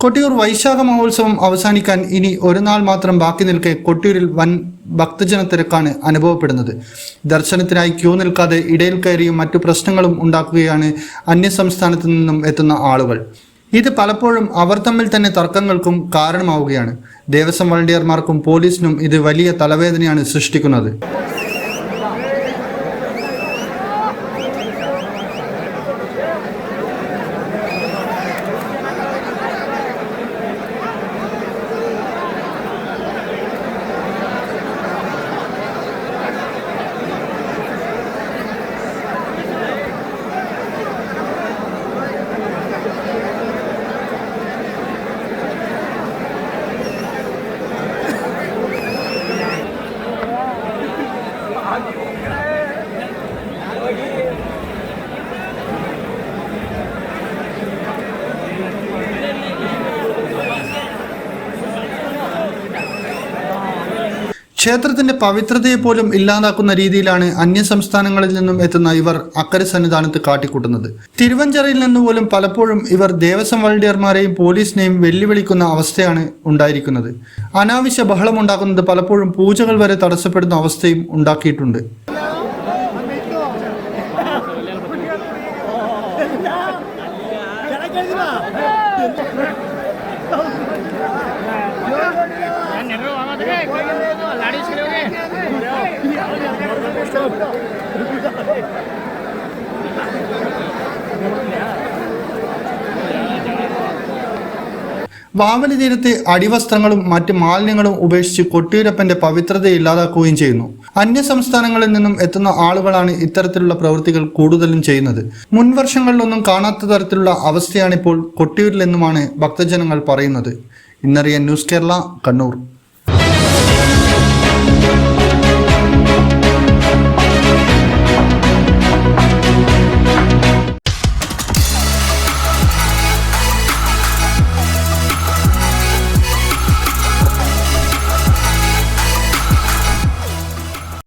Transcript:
കൊട്ടിയൂർ വൈശാഖ മഹോത്സവം അവസാനിക്കാൻ ഇനി ഒരു നാൾ മാത്രം ബാക്കി നിൽക്കെ കൊട്ടിയൂരിൽ വൻ ഭക്തജന തിരക്കാണ് അനുഭവപ്പെടുന്നത്. ദർശനത്തിനായി ക്യൂ നിൽക്കാതെ ഇടയിൽ കയറിയും മറ്റു പ്രശ്നങ്ങളും ഉണ്ടാക്കുകയാണ് അന്യസംസ്ഥാനത്തു നിന്നും എത്തുന്ന ആളുകൾ. ഇത് പലപ്പോഴും അവർ തമ്മിൽ തന്നെ തർക്കങ്ങൾക്കും കാരണമാവുകയാണ്. ദേവസ്വം വളണ്ടിയർമാർക്കും പോലീസിനും ഇത് വലിയ തലവേദനയാണ് സൃഷ്ടിക്കുന്നത്. ക്ഷേത്രത്തിന്റെ പവിത്രതയെ പോലും ഇല്ലാതാക്കുന്ന രീതിയിലാണ് അന്യസംസ്ഥാനങ്ങളിൽ നിന്നും എത്തുന്ന ഇവർ അക്കരെ സന്നിധാനത്ത് കാട്ടിക്കൂട്ടുന്നത്. തിരുവഞ്ചിറയിൽ നിന്നുപോലും പലപ്പോഴും ഇവർ ദേവസ്വം വളണ്ടിയർമാരെയും പോലീസിനെയും വെല്ലുവിളിക്കുന്ന അവസ്ഥയാണ് ഉണ്ടായിരിക്കുന്നത്. അനാവശ്യ ബഹളമുണ്ടാക്കുന്നത് പലപ്പോഴും പൂജകൾ വരെ തടസ്സപ്പെടുന്ന അവസ്ഥയും ഉണ്ടാക്കിയിട്ടുണ്ട്. വാവലി തീരത്തെ അടിവസ്ത്രങ്ങളും മറ്റ് മാലിന്യങ്ങളും ഉപേക്ഷിച്ച് കൊട്ടിയൂരപ്പന്റെ പവിത്രതയെ ഇല്ലാതാക്കുകയും ചെയ്യുന്നു. അന്യ സംസ്ഥാനങ്ങളിൽ നിന്നും എത്തുന്ന ആളുകളാണ് ഇത്തരത്തിലുള്ള പ്രവൃത്തികൾ കൂടുതലും ചെയ്യുന്നത്. മുൻ വർഷങ്ങളിലൊന്നും കാണാത്ത തരത്തിലുള്ള അവസ്ഥയാണിപ്പോൾ കൊട്ടിയൂരിലെന്നുമാണ് ഭക്തജനങ്ങൾ പറയുന്നത്. ഇന്നറിയാൻ ന്യൂസ് കേരള, കണ്ണൂർ.